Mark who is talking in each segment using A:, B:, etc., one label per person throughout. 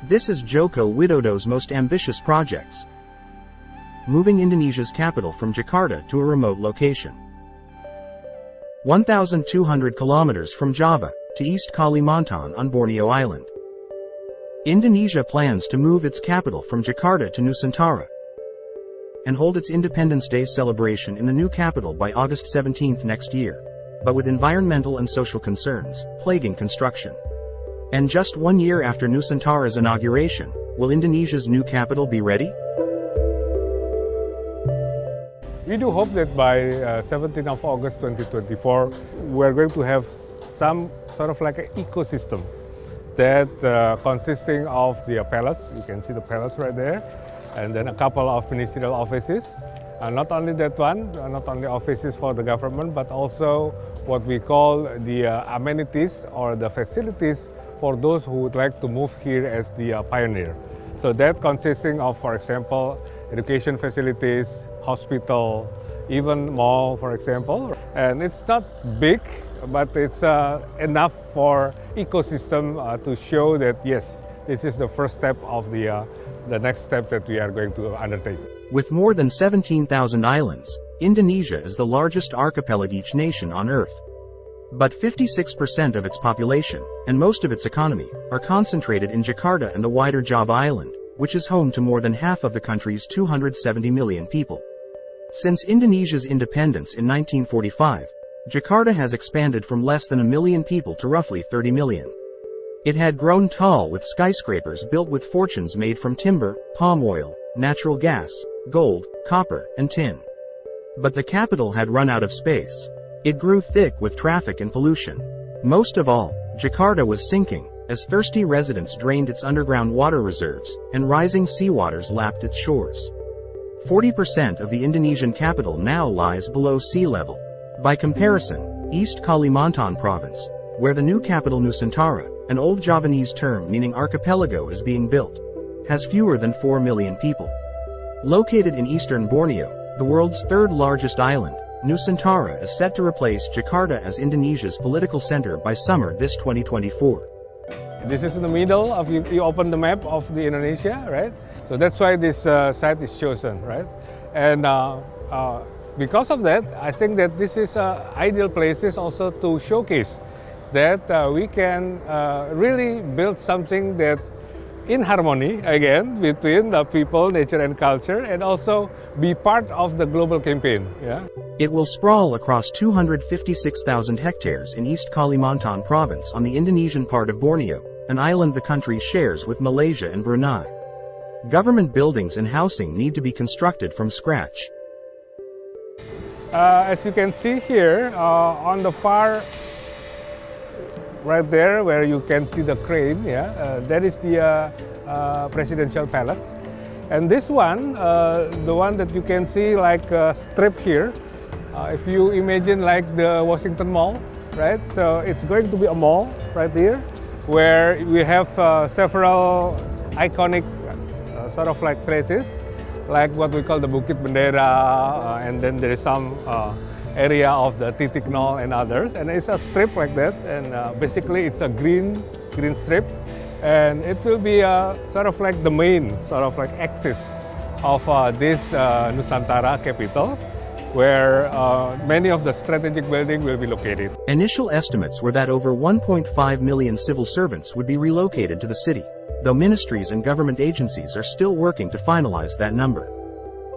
A: This is Joko Widodo's most ambitious projects. Moving Indonesia's capital from Jakarta to a remote location. 1,200 kilometers from Java to East Kalimantan on Borneo Island. Indonesia plans to move its capital from Jakarta to Nusantara and hold its Independence Day celebration in the new capital by August 17 next year, but with environmental and social concerns plaguing construction. And just 1 year after Nusantara's inauguration, will Indonesia's new capital be ready?
B: We do hope that by 17th of August 2024, we're going to have some sort of like an ecosystem that consisting of the palace, you can see the palace right there, and then a couple of ministerial offices. Not only that one, not only offices for the government, but also what we call the amenities or the facilities for those who would like to move here as the pioneer. So that consisting of, for example, education facilities, hospital, even mall, for example. And it's not big, but it's enough for ecosystem to show that yes, this is the first step of the next step that we are going to undertake.
A: With more than 17,000 islands, Indonesia is the largest archipelagic nation on Earth. But 56% of its population, and most of its economy, are concentrated in Jakarta and the wider Java Island, which is home to more than half of the country's 270 million people. Since Indonesia's independence in 1945, Jakarta has expanded from less than 1 million people to roughly 30 million. It had grown tall with skyscrapers built with fortunes made from timber, palm oil, natural gas, gold, copper, and tin. But the capital had run out of space. It grew thick with traffic and pollution. Most of all, Jakarta was sinking, as thirsty residents drained its underground water reserves, and rising seawaters lapped its shores. 40% of the Indonesian capital now lies below sea level. By comparison, East Kalimantan province, where the new capital Nusantara, an old Javanese term meaning archipelago, is being built, has fewer than 4 million people. Located in eastern Borneo, the world's third largest island, Nusantara is set to replace Jakarta as Indonesia's political center by summer this 2024.
B: This is in the middle of, you open the map of the Indonesia, right? So that's why this site is chosen, right? And because of that, I think that this is ideal places also to showcase that we can really build something that in harmony, again, between the people, nature and culture, and also be part of the global campaign. Yeah?
A: It will sprawl across 256,000 hectares in East Kalimantan province on the Indonesian part of Borneo, an island the country shares with Malaysia and Brunei. Government buildings and housing need to be constructed from scratch.
B: As you can see here, on the far right there where you can see the crane, that is the presidential palace. And this one, the one that you can see like a strip here, if you imagine like the Washington Mall, right? So it's going to be a mall right here where we have several iconic sort of like places, like what we call the Bukit Bendera, and then there is some area of the Titik Nol and others, and it's a strip like that, and basically it's a green strip, and it will be sort of like the main sort of like axis of this Nusantara capital, where many of the strategic buildings will be located.
A: Initial estimates were that over 1.5 million civil servants would be relocated to the city, though ministries and government agencies are still working to finalize that number.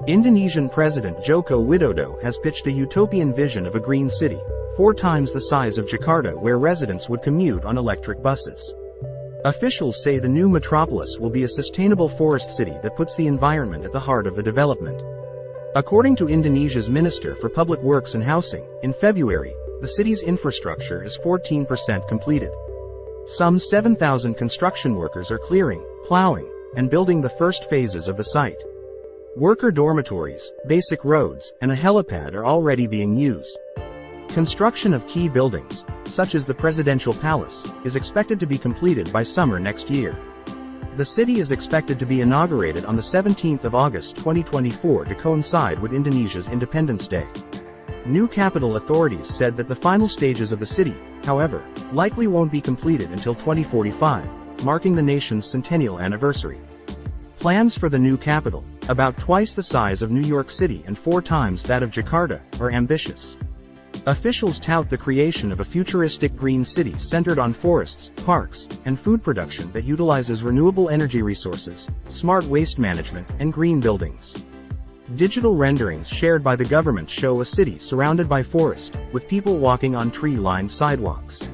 A: Indonesian President Joko Widodo has pitched a utopian vision of a green city, 4 times the size of Jakarta, where residents would commute on electric buses. Officials say the new metropolis will be a sustainable forest city that puts the environment at the heart of the development. According to Indonesia's Minister for Public Works and Housing, in February, the city's infrastructure is 14% completed. Some 7,000 construction workers are clearing, plowing, and building the first phases of the site. Worker dormitories, basic roads, and a helipad are already being used. Construction of key buildings, such as the Presidential Palace, is expected to be completed by summer next year. The city is expected to be inaugurated on the 17th of August 2024 to coincide with Indonesia's Independence Day. New capital authorities said that the final stages of the city, however, likely won't be completed until 2045, marking the nation's centennial anniversary. Plans for the new capital, about twice the size of New York City and 4 times that of Jakarta, are ambitious. Officials tout the creation of a futuristic green city centered on forests, parks, and food production that utilizes renewable energy resources, smart waste management, and green buildings. Digital renderings shared by the government show a city surrounded by forest, with people walking on tree-lined sidewalks.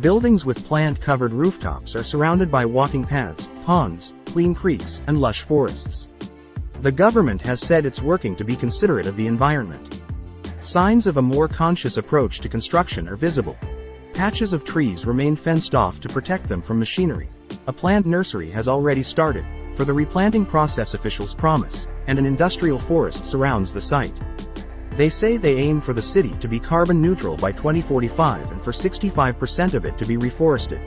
A: Buildings with plant-covered rooftops are surrounded by walking paths, ponds, clean creeks, and lush forests. The government has said it's working to be considerate of the environment. Signs of a more conscious approach to construction are visible. Patches of trees remain fenced off to protect them from machinery. A plant nursery has already started, for the replanting process officials promise, and an industrial forest surrounds the site. They say they aim for the city to be carbon neutral by 2045 and for 65% of it to be reforested.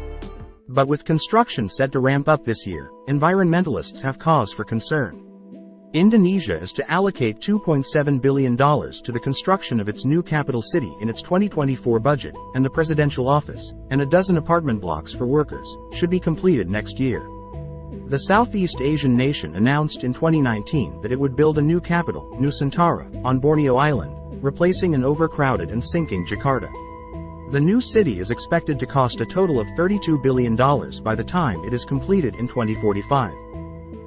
A: But with construction set to ramp up this year, environmentalists have cause for concern. Indonesia is to allocate $2.7 billion to the construction of its new capital city in its 2024 budget, and the presidential office, and a dozen apartment blocks for workers, should be completed next year. The Southeast Asian nation announced in 2019 that it would build a new capital, Nusantara, on Borneo Island, replacing an overcrowded and sinking Jakarta. The new city is expected to cost a total of $32 billion by the time it is completed in 2045.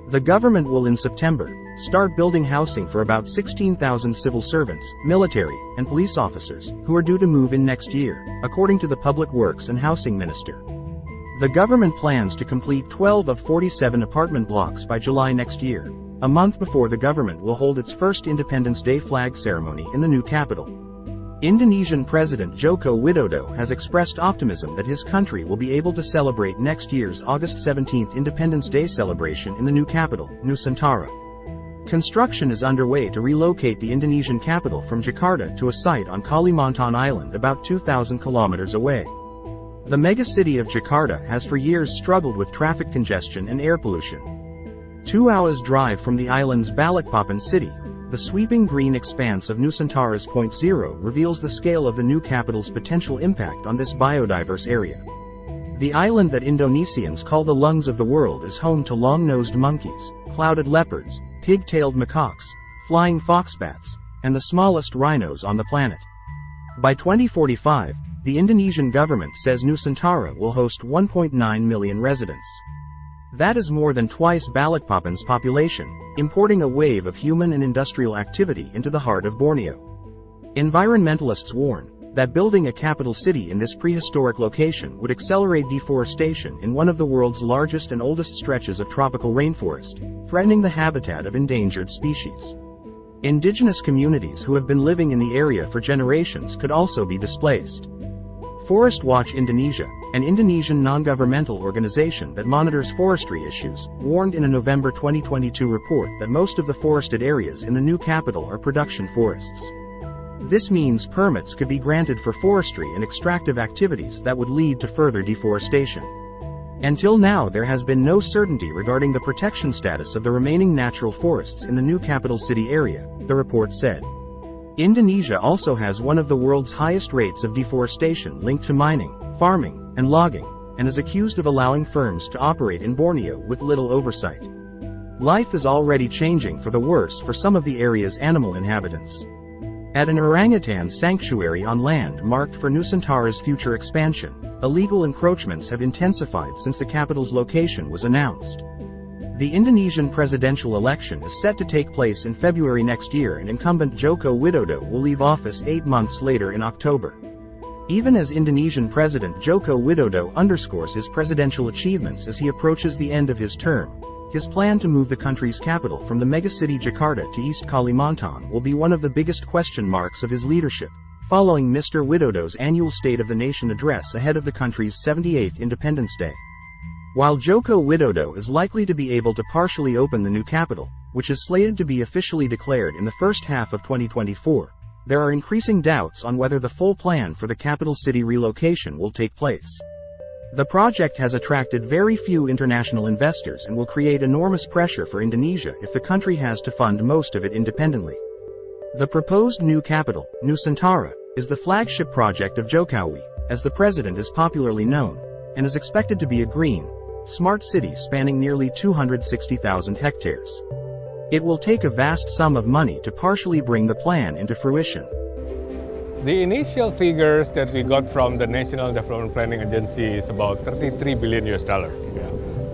A: The government will in September start building housing for about 16,000 civil servants, military, and police officers, who are due to move in next year, according to the Public Works and Housing Minister. The government plans to complete 12 of 47 apartment blocks by July next year, a month before the government will hold its first Independence Day flag ceremony in the new capital. Indonesian President Joko Widodo has expressed optimism that his country will be able to celebrate next year's August 17 Independence Day celebration in the new capital, Nusantara. Construction is underway to relocate the Indonesian capital from Jakarta to a site on Kalimantan Island about 2,000 kilometers away. The megacity of Jakarta has for years struggled with traffic congestion and air pollution. 2 hours' drive from the island's Balikpapan city, the sweeping green expanse of Nusantara's Point Zero reveals the scale of the new capital's potential impact on this biodiverse area. The island that Indonesians call the lungs of the world is home to long-nosed monkeys, clouded leopards, pig-tailed macaques, flying foxbats, and the smallest rhinos on the planet. By 2045, the Indonesian government says Nusantara will host 1.9 million residents. That is more than twice Balikpapan's population, importing a wave of human and industrial activity into the heart of Borneo. Environmentalists warn that building a capital city in this prehistoric location would accelerate deforestation in one of the world's largest and oldest stretches of tropical rainforest, threatening the habitat of endangered species. Indigenous communities who have been living in the area for generations could also be displaced. Forest Watch Indonesia, an Indonesian non-governmental organization that monitors forestry issues, warned in a November 2022 report that most of the forested areas in the new capital are production forests. This means permits could be granted for forestry and extractive activities that would lead to further deforestation. Until now, there has been no certainty regarding the protection status of the remaining natural forests in the new capital city area, the report said. Indonesia also has one of the world's highest rates of deforestation linked to mining, farming, and logging, and is accused of allowing firms to operate in Borneo with little oversight. Life is already changing for the worse for some of the area's animal inhabitants. At an orangutan sanctuary on land marked for Nusantara's future expansion, illegal encroachments have intensified since the capital's location was announced. The Indonesian presidential election is set to take place in February next year, and incumbent Joko Widodo will leave office 8 months later in October. Even as Indonesian President Joko Widodo underscores his presidential achievements as he approaches the end of his term, his plan to move the country's capital from the megacity Jakarta to East Kalimantan will be one of the biggest question marks of his leadership, following Mr. Widodo's annual State of the Nation address ahead of the country's 78th Independence Day. While Joko Widodo is likely to be able to partially open the new capital, which is slated to be officially declared in the first half of 2024, there are increasing doubts on whether the full plan for the capital city relocation will take place. The project has attracted very few international investors and will create enormous pressure for Indonesia if the country has to fund most of it independently. The proposed new capital, Nusantara, is the flagship project of Jokowi, as the president is popularly known, and is expected to be a green, smart city spanning nearly 260,000 hectares. It will take a vast sum of money to partially bring the plan into fruition.
B: The initial figures that we got from the National Development Planning Agency is about 33 billion US dollar. Yeah.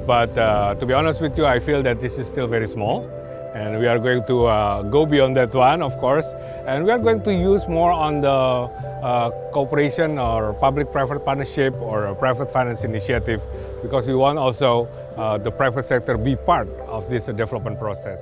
B: But to be honest with you, I feel that this is still very small. And we are going to go beyond that one, of course. And we are going to use more on the cooperation or public-private partnership or private finance initiative, because we want also the private sector be part of this development process.